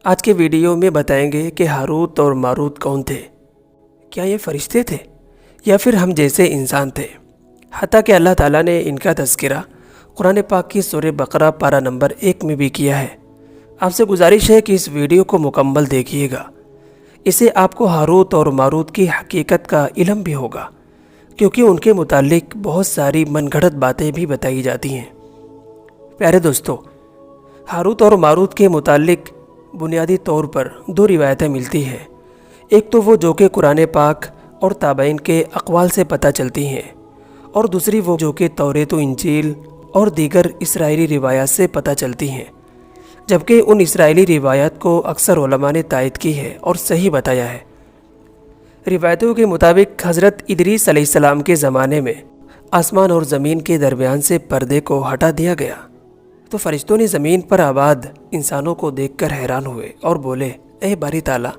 آج کے ویڈیو میں بتائیں گے کہ ہاروت اور ماروت کون تھے۔ کیا یہ فرشتے تھے یا پھر ہم جیسے انسان تھے؟ حتیٰ کہ اللہ تعالیٰ نے ان کا تذکرہ قرآن پاک کی سورہ بقرہ پارہ نمبر 1 میں بھی کیا ہے۔ آپ سے گزارش ہے کہ اس ویڈیو کو مکمل دیکھیے گا، اس سے آپ کو ہاروت اور ماروت کی حقیقت کا علم بھی ہوگا، کیونکہ ان کے متعلق بہت ساری من گھڑت باتیں بھی بتائی جاتی ہیں۔ پیارے دوستو، ہاروت اور ماروت کے متعلق بنیادی طور پر دو روایتیں ملتی ہیں۔ ایک تو وہ جو کہ قرآن پاک اور تابعین کے اقوال سے پتہ چلتی ہیں، اور دوسری وہ جو کہ توریت و انجیل اور دیگر اسرائیلی روایات سے پتہ چلتی ہیں، جبکہ ان اسرائیلی روایات کو اکثر علماء نے تائید کی ہے اور صحیح بتایا ہے۔ روایتوں کے مطابق حضرت ادریس علیہ السلام کے زمانے میں آسمان اور زمین کے درمیان سے پردے کو ہٹا دیا گیا، تو فرشتوں نے زمین پر آباد انسانوں کو دیکھ کر حیران ہوئے اور بولے، اے باری تعالیٰ،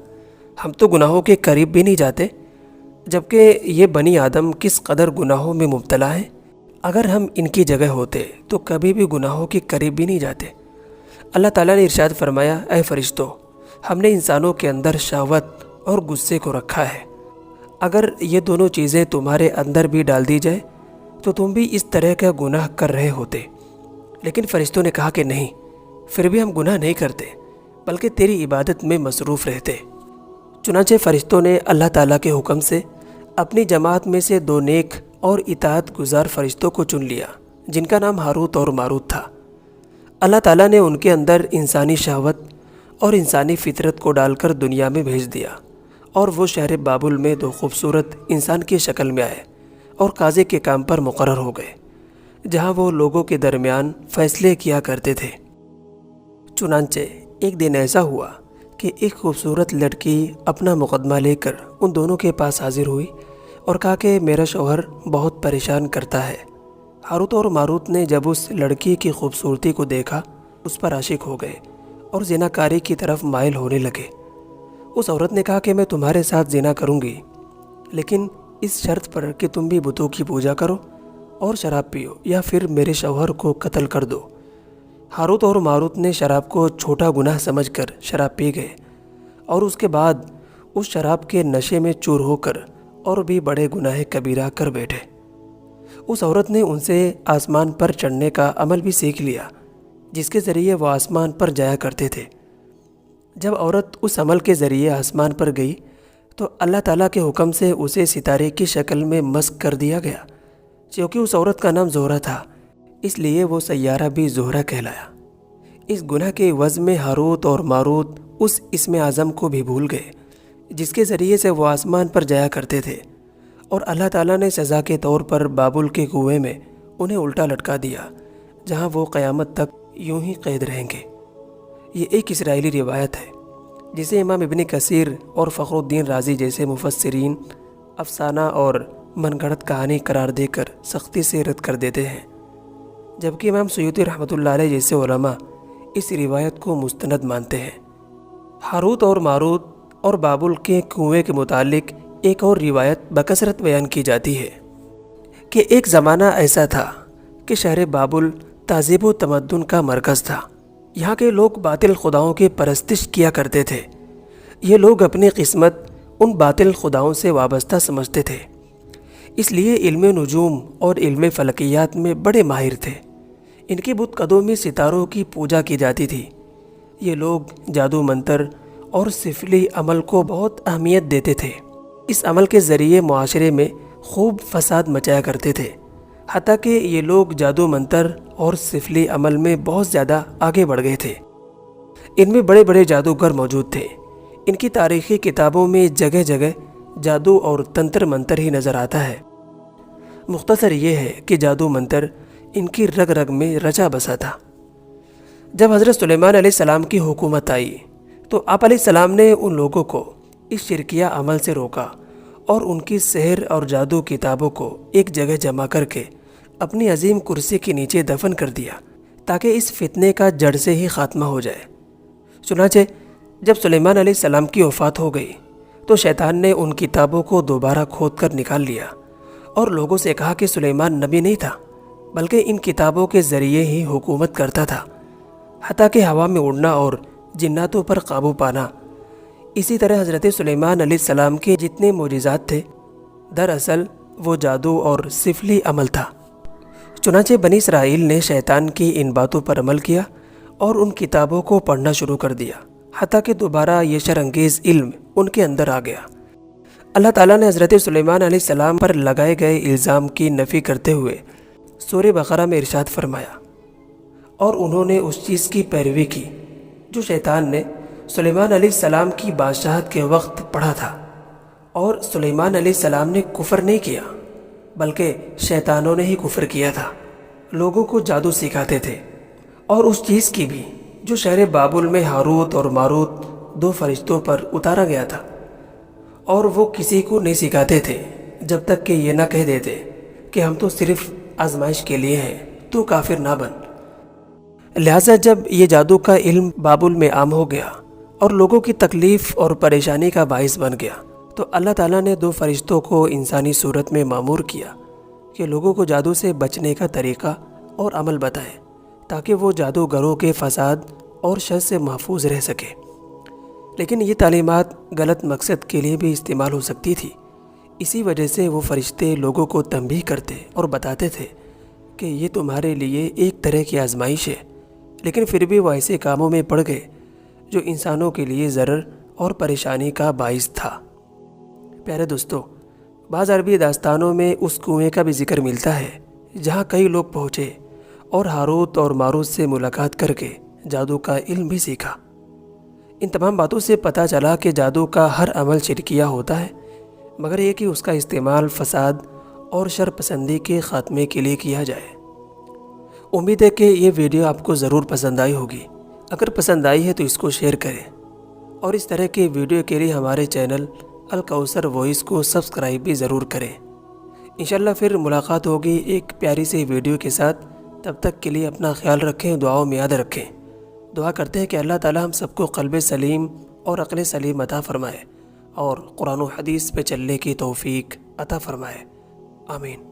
ہم تو گناہوں کے قریب بھی نہیں جاتے، جبکہ یہ بنی آدم کس قدر گناہوں میں مبتلا ہیں۔ اگر ہم ان کی جگہ ہوتے تو کبھی بھی گناہوں کے قریب بھی نہیں جاتے۔ اللہ تعالیٰ نے ارشاد فرمایا، اے فرشتوں، ہم نے انسانوں کے اندر شہوت اور غصے کو رکھا ہے، اگر یہ دونوں چیزیں تمہارے اندر بھی ڈال دی جائے تو تم بھی اس طرح کا گناہ کر رہے ہوتے۔ لیکن فرشتوں نے کہا کہ نہیں، پھر بھی ہم گناہ نہیں کرتے، بلکہ تیری عبادت میں مصروف رہتے۔ چنانچہ فرشتوں نے اللہ تعالیٰ کے حکم سے اپنی جماعت میں سے دو نیک اور اطاعت گزار فرشتوں کو چن لیا، جن کا نام ہاروت اور ماروت تھا۔ اللہ تعالیٰ نے ان کے اندر انسانی شہوت اور انسانی فطرت کو ڈال کر دنیا میں بھیج دیا، اور وہ شہر بابل میں دو خوبصورت انسان کی شکل میں آئے اور قاضی کے کام پر مقرر ہو گئے، جہاں وہ لوگوں کے درمیان فیصلے کیا کرتے تھے۔ چنانچہ ایک دن ایسا ہوا کہ ایک خوبصورت لڑکی اپنا مقدمہ لے کر ان دونوں کے پاس حاضر ہوئی اور کہا کہ میرا شوہر بہت پریشان کرتا ہے۔ ہاروت اور ماروت نے جب اس لڑکی کی خوبصورتی کو دیکھا، اس پر عاشق ہو گئے اور زناکاری کی طرف مائل ہونے لگے۔ اس عورت نے کہا کہ میں تمہارے ساتھ زنا کروں گی، لیکن اس شرط پر کہ تم بھی بتوں کی پوجا کرو اور شراب پیو، یا پھر میرے شوہر کو قتل کر دو۔ ہاروت اور ماروت نے شراب کو چھوٹا گناہ سمجھ کر شراب پی گئے، اور اس کے بعد اس شراب کے نشے میں چور ہو کر اور بھی بڑے گناہ کبیرہ کر بیٹھے۔ اس عورت نے ان سے آسمان پر چڑھنے کا عمل بھی سیکھ لیا، جس کے ذریعے وہ آسمان پر جایا کرتے تھے۔ جب عورت اس عمل کے ذریعے آسمان پر گئی تو اللہ تعالیٰ کے حکم سے اسے ستارے کی شکل میں مسخ کر دیا گیا۔ چونکہ اس عورت کا نام زہرہ تھا، اس لیے وہ سیارہ بھی زہرہ کہلایا۔ اس گناہ کے عوض میں ہاروت اور ماروت اس اسم اعظم کو بھی بھول گئے، جس کے ذریعے سے وہ آسمان پر جایا کرتے تھے، اور اللہ تعالیٰ نے سزا کے طور پر بابل کے کنویں میں انہیں الٹا لٹکا دیا، جہاں وہ قیامت تک یوں ہی قید رہیں گے۔ یہ ایک اسرائیلی روایت ہے، جسے امام ابن کثیر اور فخر الدین رازی جیسے مفسرین افسانہ اور من گھڑت کہانی قرار دے کر سختی سے رد کر دیتے ہیں، جبکہ امام سیوطی رحمۃ اللہ علیہ جیسے علماء اس روایت کو مستند مانتے ہیں۔ ہاروت اور ماروت اور بابل کے کنویں کے متعلق ایک اور روایت بکثرت بیان کی جاتی ہے کہ ایک زمانہ ایسا تھا کہ شہر بابل تہذیب و تمدن کا مرکز تھا۔ یہاں کے لوگ باطل خداؤں کی پرستش کیا کرتے تھے۔ یہ لوگ اپنی قسمت ان باطل خداؤں سے وابستہ سمجھتے تھے، اس لیے علم نجوم اور علم فلکیات میں بڑے ماہر تھے۔ ان کی بت قدوں میں ستاروں کی پوجا کی جاتی تھی۔ یہ لوگ جادو منتر اور سفلی عمل کو بہت اہمیت دیتے تھے۔ اس عمل کے ذریعے معاشرے میں خوب فساد مچایا کرتے تھے، حتیٰ کہ یہ لوگ جادو منتر اور سفلی عمل میں بہت زیادہ آگے بڑھ گئے تھے۔ ان میں بڑے بڑے جادوگر موجود تھے۔ ان کی تاریخی کتابوں میں جگہ جگہ جادو اور تنتر منتر ہی نظر آتا ہے۔ مختصر یہ ہے کہ جادو منتر ان کی رگ رگ میں رچا بسا تھا۔ جب حضرت سلیمان علیہ السلام کی حکومت آئی تو آپ علیہ السلام نے ان لوگوں کو اس شرکیہ عمل سے روکا اور ان کی سحر اور جادو کتابوں کو ایک جگہ جمع کر کے اپنی عظیم کرسی کے نیچے دفن کر دیا، تاکہ اس فتنے کا جڑ سے ہی خاتمہ ہو جائے۔ چنانچہ جب سلیمان علیہ السلام کی وفات ہو گئی تو شیطان نے ان کتابوں کو دوبارہ کھود کر نکال لیا اور لوگوں سے کہا کہ سلیمان نبی نہیں تھا، بلکہ ان کتابوں کے ذریعے ہی حکومت کرتا تھا، حتیٰ کہ ہوا میں اڑنا اور جناتوں پر قابو پانا۔ اسی طرح حضرت سلیمان علیہ السلام کے جتنے معجزات تھے دراصل وہ جادو اور سفلی عمل تھا۔ چنانچہ بنی اسرائیل نے شیطان کی ان باتوں پر عمل کیا اور ان کتابوں کو پڑھنا شروع کر دیا، حتیٰ کہ دوبارہ یہ شرانگیز علم ان کے اندر آ گیا۔ اللہ تعالیٰ نے حضرت سلیمان علیہ السلام پر لگائے گئے الزام کی نفی کرتے ہوئے سورہ بقرہ میں ارشاد فرمایا، اور انہوں نے اس چیز کی پیروی کی جو شیطان نے سلیمان علیہ السلام کی بادشاہت کے وقت پڑھا تھا، اور سلیمان علیہ السلام نے کفر نہیں کیا بلکہ شیطانوں نے ہی کفر کیا تھا۔ لوگوں کو جادو سکھاتے تھے، اور اس چیز کی بھی جو شہر بابل میں ہاروت اور ماروت 2 فرشتوں پر اتارا گیا تھا، اور وہ کسی کو نہیں سکھاتے تھے جب تک کہ یہ نہ کہہ دیتے کہ ہم تو صرف آزمائش کے لیے ہیں، تو کافر نہ بن۔ لہٰذا جب یہ جادو کا علم بابل میں عام ہو گیا اور لوگوں کی تکلیف اور پریشانی کا باعث بن گیا، تو اللہ تعالیٰ نے 2 فرشتوں کو انسانی صورت میں مامور کیا کہ لوگوں کو جادو سے بچنے کا طریقہ اور عمل بتائیں، تاکہ وہ جادوگروں کے فساد اور شر سے محفوظ رہ سکے۔ لیکن یہ تعلیمات غلط مقصد کے لیے بھی استعمال ہو سکتی تھی، اسی وجہ سے وہ فرشتے لوگوں کو تنبیہ کرتے اور بتاتے تھے کہ یہ تمہارے لیے ایک طرح کی آزمائش ہے، لیکن پھر بھی وہ ایسے کاموں میں پڑ گئے جو انسانوں کے لیے ضرر اور پریشانی کا باعث تھا۔ پیارے دوستو، بعض عربی داستانوں میں اس کنویں کا بھی ذکر ملتا ہے جہاں کئی لوگ پہنچے اور ہاروت اور ماروت سے ملاقات کر کے جادو کا علم بھی سیکھا۔ ان تمام باتوں سے پتہ چلا کہ جادو کا ہر عمل شرکیہ ہوتا ہے، مگر یہ کہ اس کا استعمال فساد اور شر پسندی کے خاتمے کے لیے کیا جائے۔ امید ہے کہ یہ ویڈیو آپ کو ضرور پسند آئی ہوگی۔ اگر پسند آئی ہے تو اس کو شیئر کریں، اور اس طرح کے ویڈیو کے لیے ہمارے چینل الکوثر وائس کو سبسکرائب بھی ضرور کریں۔ انشاءاللہ پھر ملاقات ہوگی ایک پیاری سی ویڈیو کے ساتھ۔ تب تک کے لیے اپنا خیال رکھیں، دعاؤں میں یاد رکھیں۔ دعا کرتے ہیں کہ اللہ تعالی ہم سب کو قلب سلیم اور عقل سلیم عطا فرمائے، اور قرآن و حدیث پہ چلنے کی توفیق عطا فرمائے۔ آمین۔